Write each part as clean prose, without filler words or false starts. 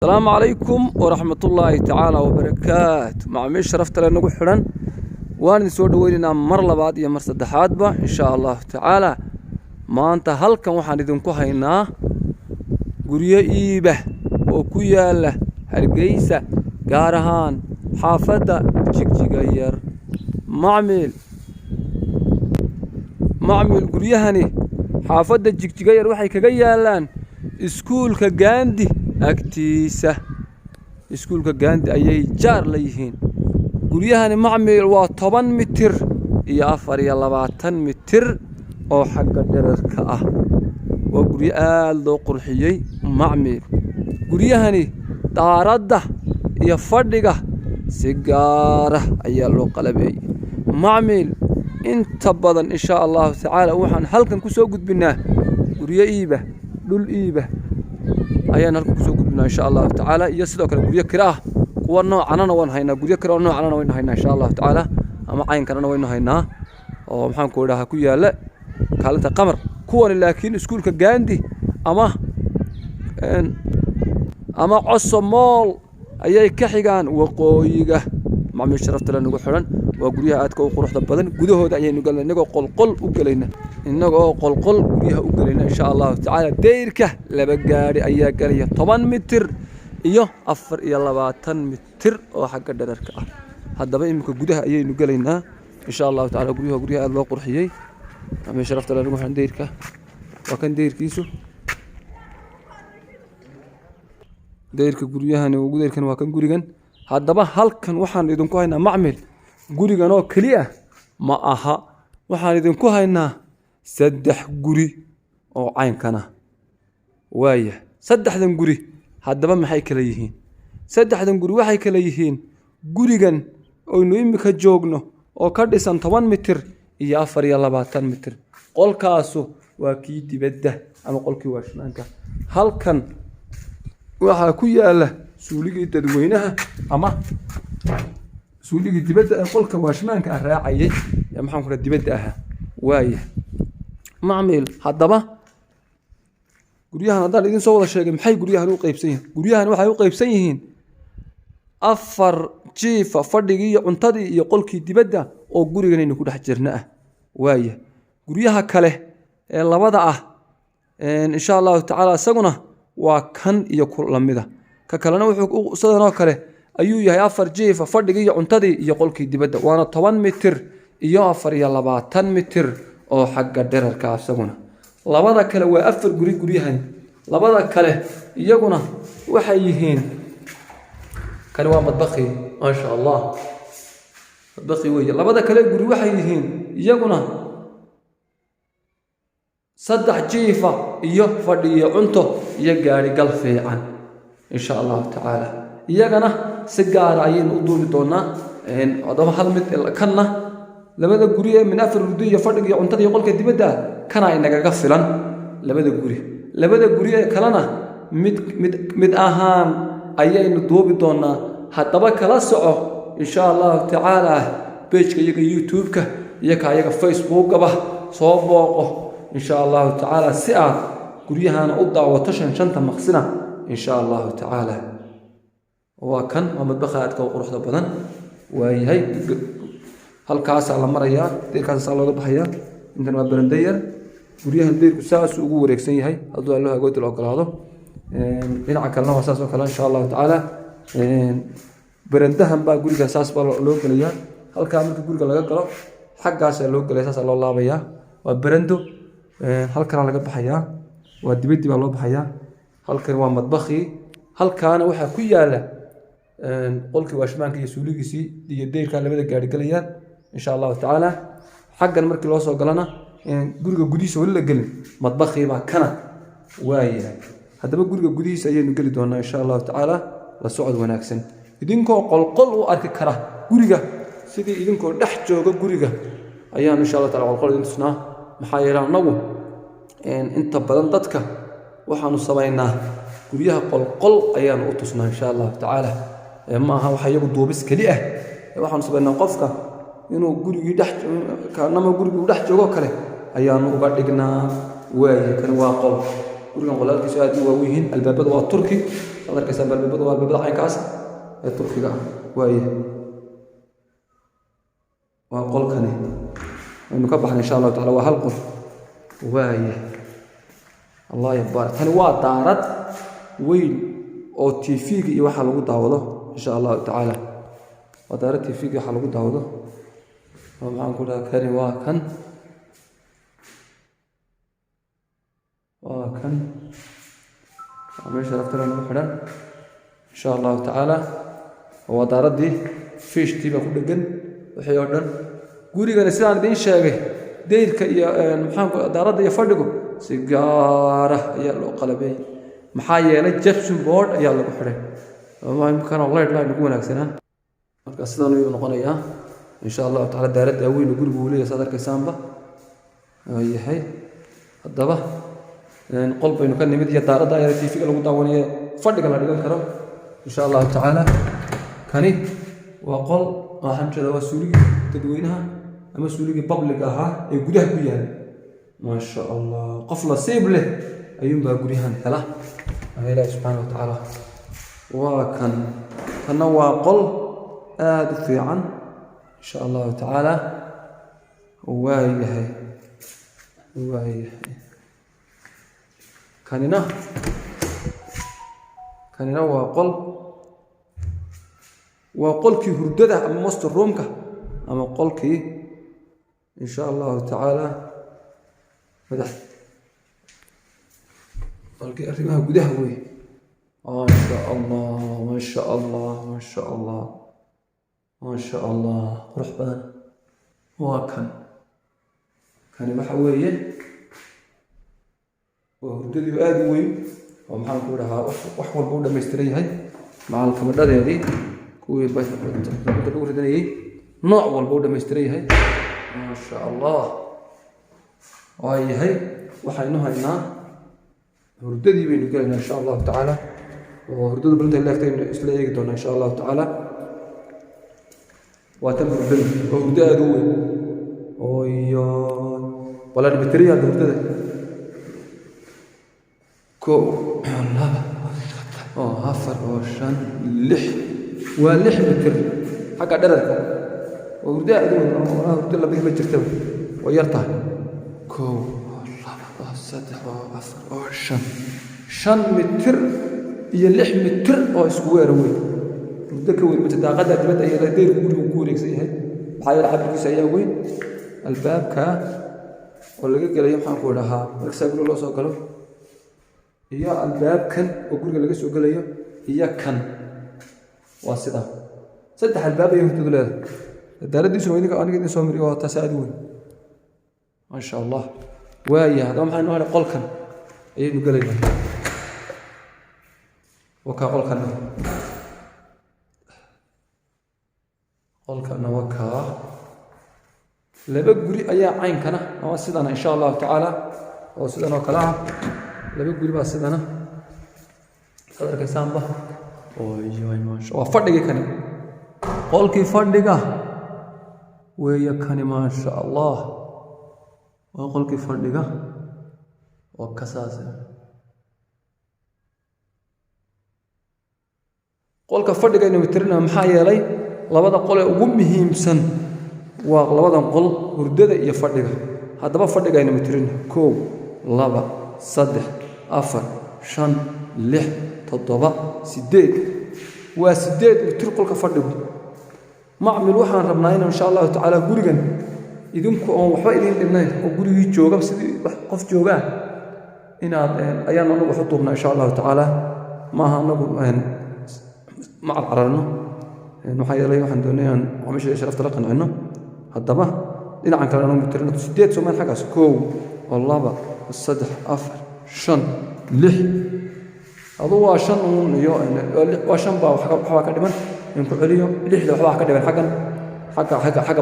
السلام عليكم ورحمة الله تعالى وبركاته. معميش شرفت لنا حرن وان سو دوينا مر لبعض يا مر صدحات با ان شاء الله تعالى. ما انت halkan waxaan idinku haynaa guriyo iiba oo ku yaala Hargeysa gaar ahaan xaafada Jigjiga yar. macmiil guryahani xaafada Jigjiga yar waxay kaga yaalaan iskuulka Gandhi agtiisa. iskuulka Gandhi ayay jaar leeyihiin. guryahani macmiil waa 10 mitir iyo 24 mitir oo xagga dhererka ah. waa guryo aad loo qurxiyay macmiil. guryahani daaradda iyo fadhiga si gaar ah ayaa loo qalabeeyay macmiil. inta badan insha Allah ta'ala waxaan halkan ku soo gudbinaa guryo iiba dhul iiba ayaan halkan ku soo gudbinaa insha Allah ta'ala. iyo sidoo kale guryo kira ah kuwa noocanana waan haynaa guryo kira oo noocanana waan haynaa insha Allah ta'ala ama cayn kalena waan haynaa oo maxaan ku dhahaa ku yaala kaalinta qamar. kuwan laakiin iskuulka Gandhi ama Cosmol ayay ka xigaan waqooyiga. macmiil sharafta lana ugu xiran waa guryaha aadka u quruxda badan. gudahooda ayaynu galnay inagoo qolqol u galayna guryaha u galayna insha Allah ta'ala. deyrka laba gaari ayaa galaya 10 mitir iyo 24 mitir oo xagga dhererka ah. haddaba imika gudaha ayaynu galaynaa insha Allah ta'ala. guryaha aad loo qurxiyay macmiil sharafta lana ugu xiran. deyrka waa kan deyrkiisu. deyrka guryahani waa kan gurigan. haddaba halkan waxaan idinku haynaa macmiil gurigan oo kaliya ma aha. waxaan idinku haynaa 3 guri oo caynkana waaya. 3dan guri haddaba maxay kala yihiin? 3dan guri waxay kala yihiin gurigan oo imika joogno oo ka dhisan 10 mitir iyo 24 mitir. qolkaasu waa kii dibadda ama qolkii waashmaanka. halkan waxaa ku yaala suuligii dadweynaha ama suuligii dibadda ee qolka waashmaanka raacayay ee maxaan ku raad dibadda ah waaya macmiil. haddaba guryahan hadaan idin soo wada sheegay maxay guryahan u qaybsan yihiin? guryahan waxay u qaybsan yihiin 4 jiif fadhigii iyo cuntadii iyo qolkii dibadda oo gurigan inuu ku dhex jirna ah waaya. guryaha kale ee labada ah insha Allah ta'ala isaguna waa kan iyo kulamida. ka kalena wuxuu sidoo kale ayuu yahay 4 jiif fadhigii iyo cuntadii iyo qolkii dibadda waana 10 mitir iyo 24 mitir oo xagga dhererka isaguna. labada kale waa 4 guri guryahan. labada kale iyaguna waxay yihiin kan waa madbaqi ma sha Allah madbaqi weeye. labada kale guri waxay yihiin iyaguna 3 jiif iyo fadhi iyo cunto iyo gaari gal fiican insha Allah ta'ala. iyagana si gaar ah ayaynu u duubi doonaa adaba hal mid kanna labada guri ee min 4 rudi iyo fadhiga iyo cuntada iyo qolka dibadda kana inaga filan. labada guri ee kalena mid ahaan ayaynu duubi doonaa. haddaba kala soco insha Allah ta'ala page-ka iyaga YouTube-ka iyo kaayaga Facebook-gaba soo booqo insha Allah ta'ala si aad guryahana u daawato shanta maqsina insha Allah ta'ala. waa kan madbaqaadka quruxda badan waayahay. halkaas la marayaa deerkaas looga baxayaa. intan waa barandayar. guryahan deerku saas ugu wareegsan yahay hadduu Allah agood loo ogolaado. dhinaca kalena waa saas oo kale insha Allah ta'ala. barandahan baa guriga saas baa loo galayaa. halkaa marka guriga laga galo xaggaas loo galay saas loo laabayaa. waa barando. halkan laga baxayaa. waa dibadii baa loo baxayaa. halkan waa madbaqi. halkaana waxa ku yaala qolkii waashmaanka iyo suuligiisii iyo deyrka labada gaari galayaan insha Allah ta'ala. xaggan markii loo soo galana guriga gudihiisa wali la galin madbaqi baa kana waaya. haddaba guriga gudihiisa ayaynu gali doonaa insha Allah ta'ala. la socod wanaagsan idinkoo qolqol u arki kara guriga sidii idinkoo dhex jooga guriga ayaan insha Allah ta'ala qolqol idin tusnaa. maxaa yeelay anagu inta badan dadka waxaanu sameynaa guryaha qolqol ayaan u tusnaa insha Allah ta'ala. ma aha waxa iyagu duubis kali ah. waxaanu sameynaa qofka inuu gurigii dhex joogo kale ayaanu uga dhignaa waaya. kan waa qol gurigan qolaalkiisu aad u waaweyn. albaabada waa turki صدر كيسان بالبضع عينكاس التركية وايه وقل كني ونكبح إن شاء الله تعالى وهلقل وايه الله يبارك كان دارت وين أو تيفيق يوحى لو دعوضه إن شاء الله تعالى ودارت تيفيق يوحى لو دعوضه وما نقول كان وكان عمل شرفت لنا محرا إن شاء الله تعالى ودارت دي فيش تيبا كل جن وحيونا قولي كان السلام دين شاقه ديرك يا محمد دارت دي يفرقوا سيجارة يا لو قلبي محايا لجبسون بورد يا لو محرا ما يمكن الله يطلع نكون أكسنا أصلاً يبغى إن شاء الله تعالى دارت أوي نقول بولي صدر كسامبا هي هاي الضبع قلب إنه كان نمد يدار دايرة في فكرة متعاونية فرد كلا رجال كرام إن شاء الله تعالى كاني وقل أهم شيء هو سوري تدوينها أما سوري بابليك أها يقولها كيان ما شاء الله قفلة سيبله أيوم بقولها هلا الله سبحانه وتعالى كان وقل في عن إن شاء الله تعالى وايه كاننا وقل كي هردده أما مستر رومك أما قل كي إن شاء الله تعالى فتحت قل كي أرمها قده وي ما شاء الله ما شاء الله ما شاء الله ما شاء الله روح بدن كان محوية وهرددي آدي وي ومحاول كورها وحول بودا ميستريها مع الكاميرا هذه كوي بس تقول هذه نوع والبودا ميستريها ما شاء الله هاي وحينها هنا هرددي بينقلنا إن شاء الله تعالى وهرددي بلده اللي أكتر إسلامي دون إن شاء الله تعالى وتم البلد وهرددي أدوي ولا البطارية هرددي كو لابا هفر وشان لح ولح متر حق درك وهرددي أدوي هرددي الله بيه مجرته ويرتاح كو لابا صدح وعفر وشان شان متر يلح متر أو سكوير وي ودك والمتداقدة تبدأ إلى دير كوريك زيها بحايل عبد سياوي الباب كا ولا قال يوم حنقولها مركز أقول الله سوكله هي الباب كان وقول لك سوكله هي كان واسطة صدق الباب يوم تقول هذا الدار دي سويني كأني كده سومري وتساعدوي ما شاء الله ويا هذا ما حنقول قل كان إيه نقول لك وكأقول كان قولك أنا وكا لبى قولي أي عين كنا أو سيدنا إن شاء الله تعالى أو سيدنا وكلاه لبى قولي بس سيدنا صدر كسامبا أوه ما شاء الله فردك كني قولك فردك ويا كني ما شاء الله وقولك فردك وكساس قولك فردك إنه بترنا محايا لي labada qol ee ugu muhiimsan waa labadan qol hurdada iyo fadhiga hadaba fadhiga aynu mitirin 1 2 3 4 5 6 7 8 waa 8 mitir qolka fadhigu macmil waxaan rabnaa in insha Allah taala gurigan idinku oo waxba idin dhimnay oo gurigi jooga sidii qof jooga inaad ayaan nagu xutuubna insha Allah taala ma aha nagu ma qararno waxay leeyahay waxaan doonayaa wamashii sharafta la qanacno hadaba dhinacan kale aan mutirno 8 Soomaali xagaas 1 2 3 4 5 6 adoo waa 5 iyo waa 5 baa waxa ka dhiman in ku celiyo 6 waxa ka dhiman xagga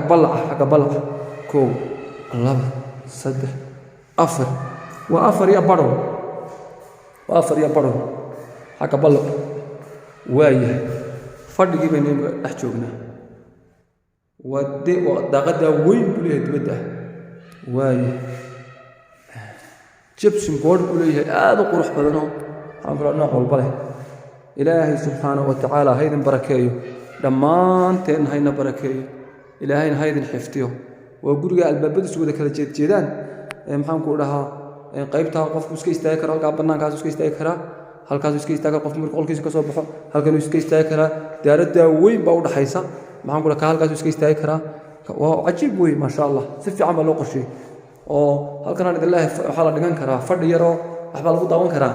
balaca 1 2 3 4 waa 4 iyo baro xagga balaca waaye fadhigii baynu dhex joognaa وداقدا وين بليه دبده واي جبسن بورد بليه هذا قروح بدنه عم نوع والبله إلهي سبحانه وتعالى هيدن بركيه دمان تين هينا بركيه إلهي هيدن حفتيه وقرق الباب سودا كلا جيدان محمد كلها qaybta qofku iska istaagi karo halka banaankaas iska istaagi kara halkaas iska istaagi qof markuu qolkiisa ka soo baxo halkan iska istaagi kara daarada weyn baa u dhaxaysa maxaan kula ka halkaas iska istaagi kara waa ajiib weyn ma sha Allah si fiican baa loo qorsheeyay oo halkan aan idin leeyahay waxa la dhigan karaa fadhi yaro waxba lagu daawan karaa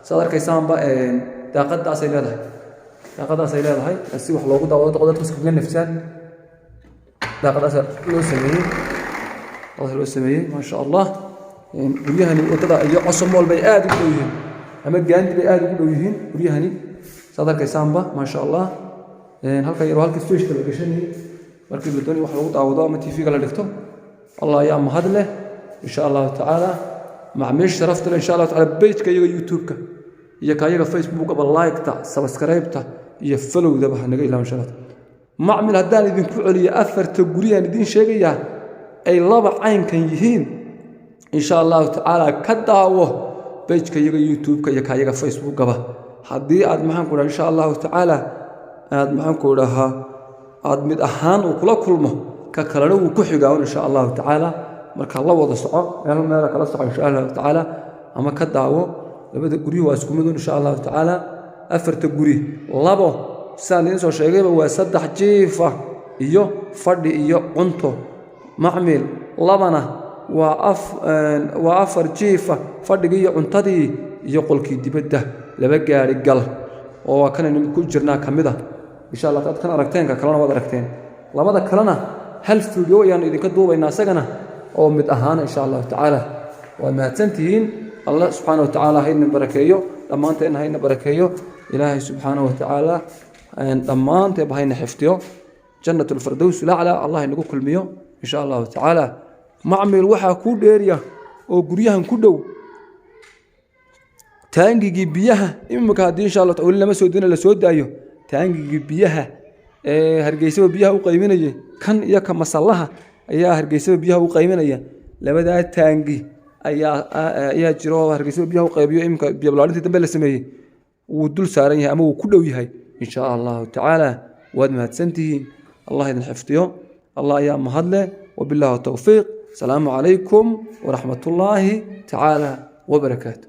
saad arkaysaan ba daaqadaas ay leedahay si wax loogu daawado dadka iska nafsaan daaqadaas loo sameeyay ma sha Allah guriyahani wadada iyo cusub walbay aad u dhowyeen ama gaandi bay aad ugu dhowyeen guriyahani sadarka saamba ma sha Allah halka yar halka fiishka la gashanay markii la doonay wax lagu daawado ama TV-ga la dhigto Allah ya mahad leh insha Allah ta'ala macmiish sharafta insha Allah ta'ala page-ka iyo YouTube-ka iyo kaayaga Facebook-ka ba like-ta subscribe-ta iyo follow-da ba naga ilaamin insha Allah macmiil hadaan idin ku celiyo afarta guriyan idin sheegaya ay laba caynkan yihiin إن شاء الله تعالى كداوه بيج كيجا يوتيوب كيجا فيسبوك جبا حدي عاد معهم كله إن شاء الله تعالى عاد معهم كلها عاد متأهان وكل ما ككلنا وكحجاون إن شاء الله تعالى مرك الله وضع صعب يعني ما لك الله صعب إن شاء الله تعالى أما كداوه لبدأ جريه واسكمدون إن شاء الله تعالى أفرت جريه لبا سنين سو شيء وصدق جيفة إياه فرد إياه أنتو معمل لبنا وأفر جيفة فردقية عنتدي يقول كي دبده لبقى رجال وكان نمكن جرنا كمده إن شاء الله قد كان ركتين كلنا وضع ركتين لما كلنا هل في اليوم يعني إذا كدوا بين سجنا أو متأهان إن شاء الله تعالى وما تنتهين الله سبحانه وتعالى هين بركيه لما أنت إن هين بركيه إلهي سبحانه وتعالى لما أنت بهين حفتيه جنة الفردوس الأعلى الله ينقول كل ميو إن شاء الله تعالى معمل وحا كود اريا او غريهان كودو تانغي بيها امك هادي ان شاء الله تعالى لما سو دينا لا سو دايو تانغي بيها هرغيسو بيها u qayminaya kan iyo ka masalaha ayaa hargeyso biyaha u qayminaya labada taangi ayaa jiro hargeyso biyaha u qaybiyo imka biyo balaarinta dambe la sameeyay uu dul saaran yahay ama uu ku dhow yahay in sha Allah ta'ala wad mahadsantihiin Allah idin xifdiyo Allah ya mahadle وبالله التوفيق السلام عليكم ورحمة الله تعالى وبركاته.